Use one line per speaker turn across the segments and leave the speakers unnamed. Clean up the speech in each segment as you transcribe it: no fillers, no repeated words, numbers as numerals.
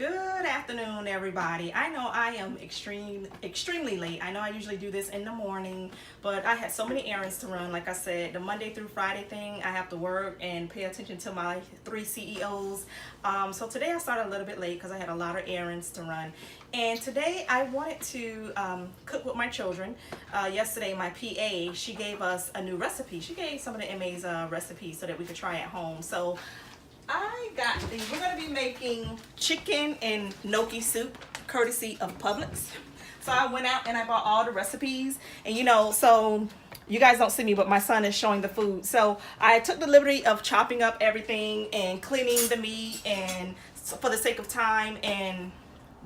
Good afternoon, everybody. I know I am extremely late. I know I usually do this in the morning, but I had so many errands to run. Like I said, the Monday through Friday thing, I have to work and pay attention to my 3 CEOs. So today I started a little bit late because I had a lot of errands to run. And today I wanted to cook with my children. Yesterday, my PA, she gave us a new recipe. She gave some of the MA's recipes so that we could try at home. So I got these. We're going to be making chicken and gnocchi soup, courtesy of Publix. So I went out and I bought all the recipes. And so you guys don't see me, but my son is showing the food. So I took the liberty of chopping up everything and cleaning the meat, and for the sake of time, and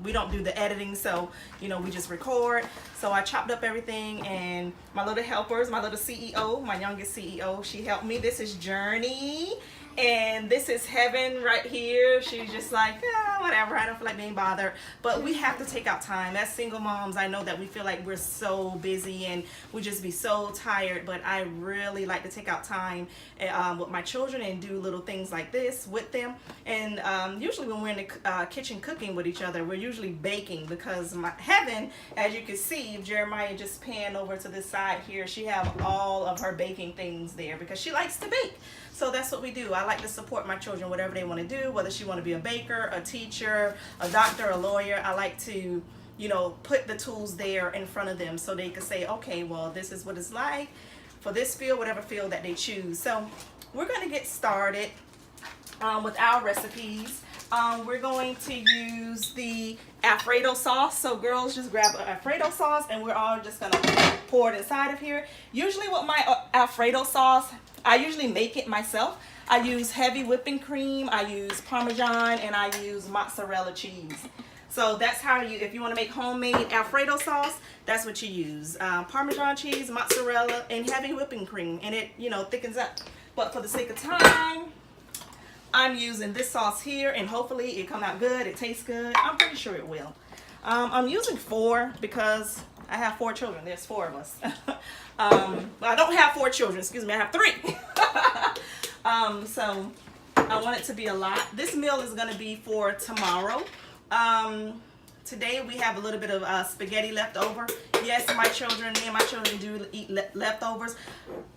we don't do the editing, so we just record. So I chopped up everything, and my little helpers, my little CEO, my youngest CEO, she helped me. This is Journey, and this is Heaven right here. She's just like, whatever, I don't feel like being bothered. But we have to take out time. As single moms, I know that we feel like we're so busy and we just be so tired, but I really like to take out time with my children and do little things like this with them. And usually when we're in the kitchen cooking with each other, we're usually baking, because Heaven, as you can see, if Jeremiah just panned over to this side here, she have all of her baking things there because she likes to bake. So that's what we do. I like to support my children, whatever they want to do, whether she want to be a baker, a teacher, a doctor, a lawyer. I like to, put the tools there in front of them so they can say, okay, well, this is what it's like for this field, whatever field that they choose. So we're going to get started with our recipes. We're going to use the Alfredo sauce. So girls, just grab an Alfredo sauce, and we're all just going to pour it inside of here. Usually with my Alfredo sauce, I usually make it myself. I use heavy whipping cream, I use Parmesan, and I use mozzarella cheese. So that's how if you want to make homemade Alfredo sauce, that's what you use. Parmesan cheese, mozzarella, and heavy whipping cream, and it, thickens up. But for the sake of time, I'm using this sauce here, and hopefully it come out good, it tastes good. I'm pretty sure it will. I'm using 4 because I have 4 children. There's 4 of us. Well, I don't have 4 children, excuse me, I have 3. So I want it to be a lot. This meal is going to be for tomorrow. Today we have a little bit of spaghetti left over. Yes, me and my children do eat leftovers.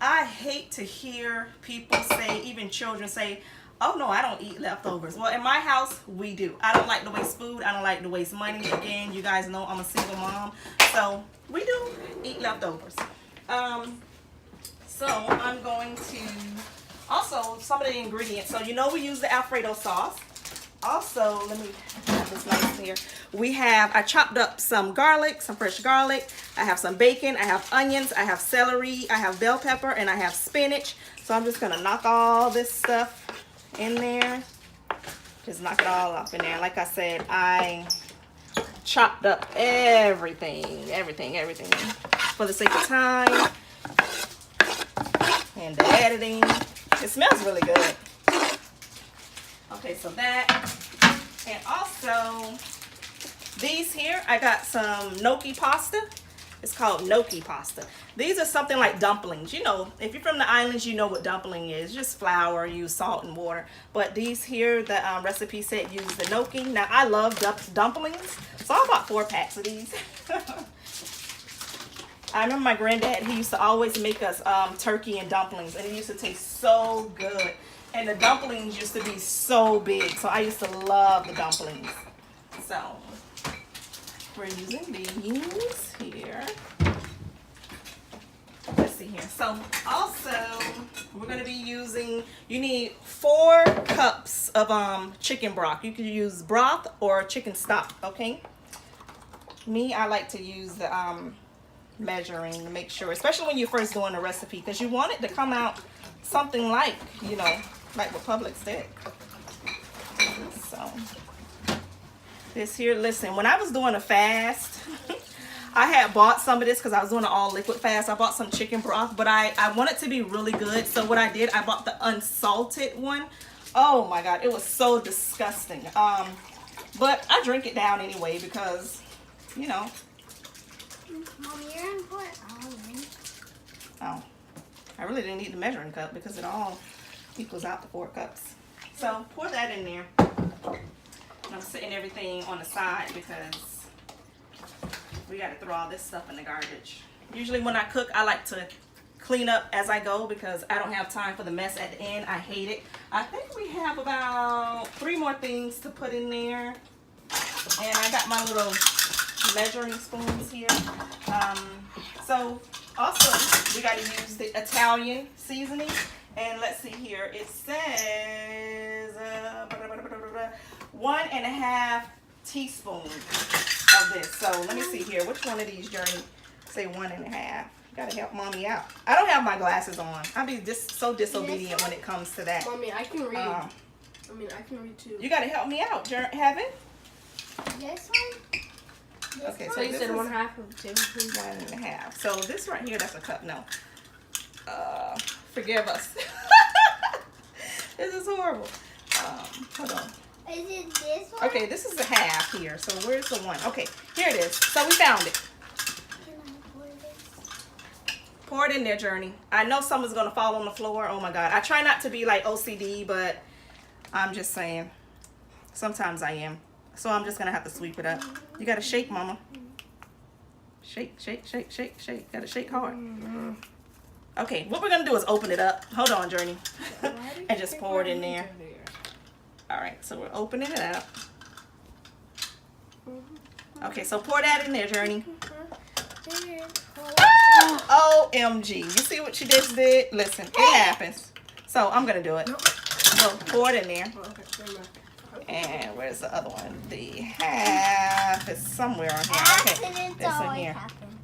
I hate to hear people say, even children say, oh no, I don't eat leftovers. Well, in my house, we do. I don't like to waste food. I don't like to waste money. Again, you guys know I'm a single mom. So we do eat leftovers. So I'm going to, also some of the ingredients. So we use the Alfredo sauce. Also, let me have this nice here. I chopped up some garlic, some fresh garlic. I have some bacon. I have onions. I have celery. I have bell pepper, and I have spinach. So I'm just going to knock all this stuff in there. Just knock it all up in there. Like I said, I chopped up everything for the sake of time and the editing. It smells really good. Okay, so that, and also these here, I got some gnocchi pasta. It's called gnocchi pasta. These are something like dumplings. If you're from the islands, you know what dumpling is. Just flour, use salt and water. But these here, the recipe said use the gnocchi. Now, I love dumplings, so I bought 4 packs of these. I remember my granddad, he used to always make us turkey and dumplings, and it used to taste so good. And the dumplings used to be so big, so I used to love the dumplings. So we're using these here. Let's see here. So also we're going to be using, you need 4 cups of chicken broth. You can use broth or chicken stock, okay? Me, I like to use the measuring to make sure, especially when you're first doing a recipe, because you want it to come out something like, like what Publix did. So this here, listen, when I was doing a fast, I had bought some of this because I was doing an all liquid fast. I bought some chicken broth, but I want it to be really good. So what I did, I bought the unsalted one. Oh my God, it was so disgusting. But I drink it down anyway because,
Mom, you're in put
Oh, I really didn't need the measuring cup because it all equals out to 4 cups. So pour that in there. And I'm sitting and everything on the side because we got to throw all this stuff in the garbage. Usually when I cook, I like to clean up as I go because I don't have time for the mess at the end. I hate it. I think we have about 3 more things to put in there. And I got my little measuring spoons here. So also we got to use the Italian seasoning. And let's see here. It says 1.5 teaspoons of this. So let me see here. Which one of these, Journey? Say 1.5. Gotta help mommy out. I don't have my glasses on. I'll be so disobedient when it comes to that.
Mommy, I can read. I can read too.
You gotta help me out, Heaven.
This one?
Okay,
So you said 1/2 of 2.
1.5. So this right here, that's a cup. No. Forgive us. This is horrible. Hold on.
Is it this one?
Okay, this is the half here. So where's the one? Okay, here it is. So we found it.
Can I pour this?
Pour it in there, Journey. I know someone's gonna fall on the floor. Oh my God. I try not to be like OCD, but I'm just saying. Sometimes I am. So I'm just gonna have to sweep it up. You gotta shake, Mama. Shake, shake, shake, shake, shake. Gotta shake hard. Okay, what we're gonna do is open it up. Hold on, Journey. And just pour it in there. Alright, so we're opening it up. Okay, so pour that in there, Journey. OMG. You see what she just did? Listen, it happens. So I'm gonna do it. So pour it in there. And where's the other one? The half is somewhere on here. Okay,
Accidents
this one
always
here.
happen.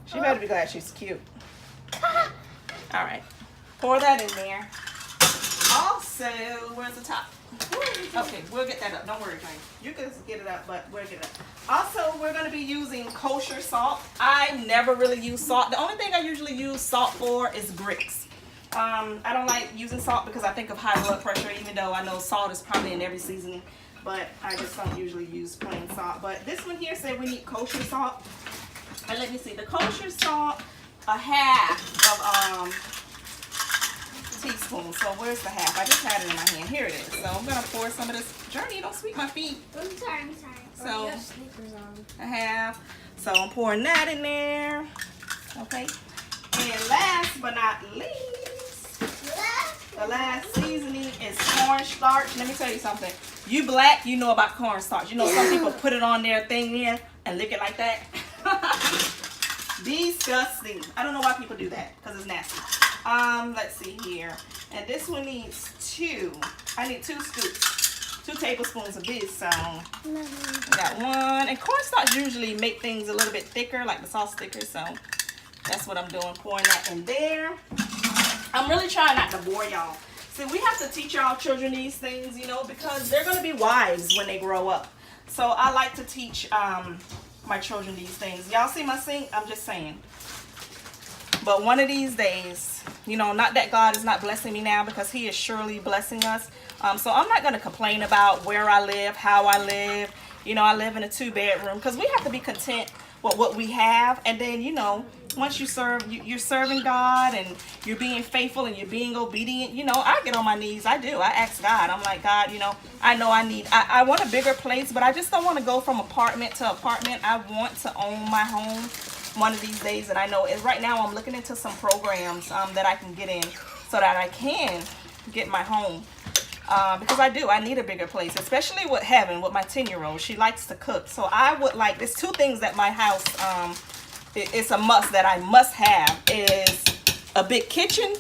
She better be glad she's cute. Alright. Pour that in there. Also, where's the top? Okay, we'll get that up. Don't worry, Jane. You can get it up, but we'll get it up. Also, we're going to be using kosher salt. I never really use salt. The only thing I usually use salt for is grits. I don't like using salt because I think of high blood pressure, even though I know salt is probably in every seasoning. But I just don't usually use plain salt. But this one here said we need kosher salt. And let me see. The kosher salt, 1/2 of teaspoon. So where's the half? I just had it in my hand. Here it is. So I'm gonna pour some of this. Journey, don't sweep my feet.
I'm sorry.
So
You have sneakers on.
1/2. So I'm pouring that in there. Okay. And last but not least, the last seasoning is cornstarch. Let me tell you something. You black, you know about cornstarch. You know some people put it on their thing in and lick it like that. Disgusting. I don't know why people do that because it's nasty. Let's see here. And this one needs 2. I need 2 scoops. 2 tablespoons of this. So I got 1. And cornstarch usually make things a little bit thicker, like the sauce thicker. So that's what I'm doing. Pouring that in there. I'm really trying not to bore y'all. See, we have to teach our children these things, you know, because they're going to be wise when they grow up. So I like to teach my children these things. Y'all see my sink? I'm just saying. But one of these days, you know, not that God is not blessing me now, because he is surely blessing us. So I'm not going to complain about where I live, how I live. You know, I live in a 2-bedroom because we have to be content with what we have. And then, you know, once you serve, you're serving God and you're being faithful and you're being obedient. You know, I get on my knees. I do. I ask God. I'm like, God, you know I want a bigger place, but I just don't want to go from apartment to apartment. I want to own my home one of these days. And I know is right now I'm looking into some programs that I can get in so that I can get my home. Because I need a bigger place, especially with Heaven, with my 10-year-old. She likes to cook. So I would like, there's 2 things that my house, it's a must that I must have is a big kitchen,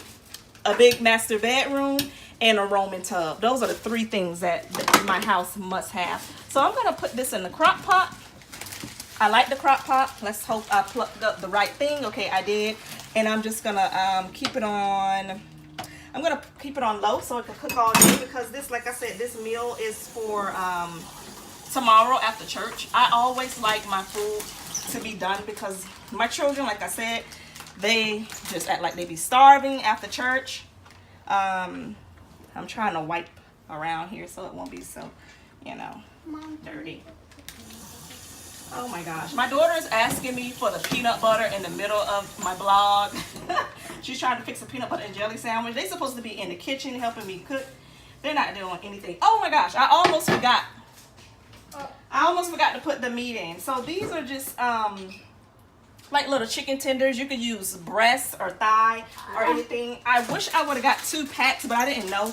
a big master bedroom, and a Roman tub. Those are the 3 things that my house must have. So I'm going to put this in the crock pot. I like the crock pot. Let's hope I plucked up the right thing. Okay, I did. And I'm just going to keep it on... I'm going to keep it on low so it can cook all day, because this, like I said, this meal is for tomorrow after church. I always like my food to be done because my children, like I said, they just act like they be starving after church. I'm trying to wipe around here so it won't be so, you know, dirty. Oh my gosh. My daughter is asking me for the peanut butter in the middle of my blog. She's trying to fix a peanut butter and jelly sandwich. They're supposed to be in the kitchen helping me cook. They're not doing anything. Oh my gosh. I almost forgot almost forgot to put the meat in. So these are just like little chicken tenders. You could use breast or thigh or anything. I wish I would have got 2 packs, but I didn't know.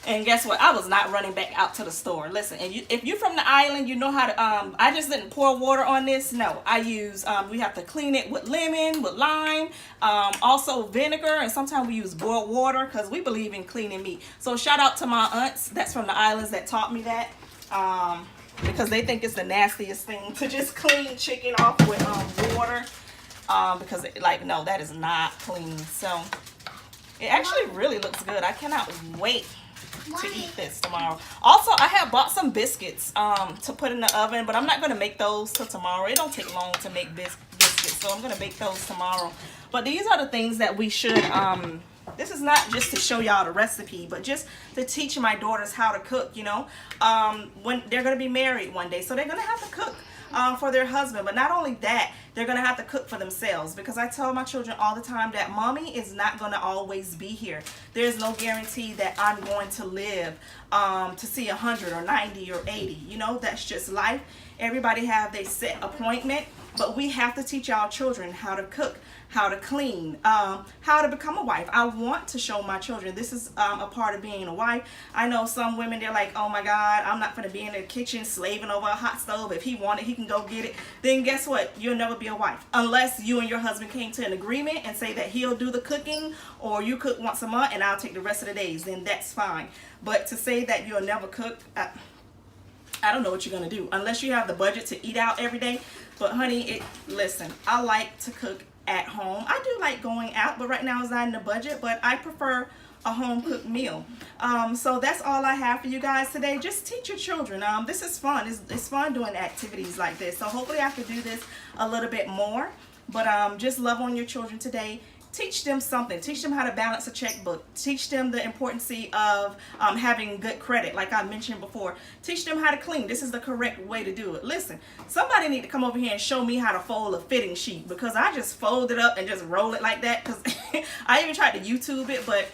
And guess what? I was not running back out to the store. Listen, and if you're from the island, you know how to, I just didn't pour water on this. No, I use, we have to clean it with lemon, with lime, also vinegar, and sometimes we use boiled water because we believe in cleaning meat. So shout out to my aunts that's from the islands that taught me that, because they think it's the nastiest thing to just clean chicken off with water, because like, no, that is not clean. So it actually really looks good. I cannot wait to eat this tomorrow. Also, I have bought some biscuits to put in the oven, but I'm not going to make those till tomorrow. It don't take long to make biscuits, so I'm going to make those tomorrow. But these are the things that we should, this is not just to show y'all the recipe, but just to teach my daughters how to cook, you know, when they're going to be married one day. So they're going to have to cook for their husband. But not only that, they're going to have to cook for themselves, because I tell my children all the time that mommy is not going to always be here. There's no guarantee that I'm going to live to see 100 or 90 or 80. You know, that's just life. Everybody have their set appointment, but we have to teach our children how to cook, how to clean, how to become a wife. I want to show my children this is a part of being a wife. I know some women, they're like, oh my God, I'm not going to be in the kitchen slaving over a hot stove. If he want it, he can go get it. Then guess what? You'll never be a wife unless you and your husband came to an agreement and say that he'll do the cooking, or you cook once a month and I'll take the rest of the days. Then that's fine. But to say that you'll never cook, I don't know what you're going to do unless you have the budget to eat out every day. But honey, listen, I like to cook at home. I do like going out, but right now it's not in the budget, but I prefer a home cooked meal. So that's all I have for you guys today. Just teach your children. This is fun. It's fun doing activities like this. So hopefully I can do this a little bit more. But just love on your children today. Teach them something. Teach them how to balance a checkbook. Teach them the importance of having good credit, like I mentioned before. Teach them how to clean. This is the correct way to do it. Listen, somebody need to come over here and show me how to fold a fitting sheet, because I just fold it up and just roll it like that. Because I even tried to YouTube it, but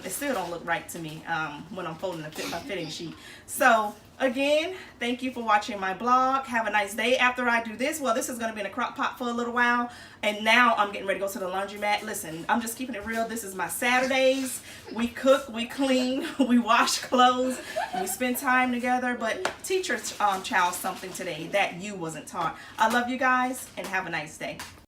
it still don't look right to me when I'm folding a fitting sheet. So again, thank you for watching my blog. Have a nice day. After I do this, well, this is going to be in a crock pot for a little while, and now I'm getting ready to go to the laundromat. Listen, I'm just keeping it real. This is my Saturdays. We cook, we clean, we wash clothes, we spend time together. But teach your child something today that you wasn't taught. I love you guys, and have a nice day.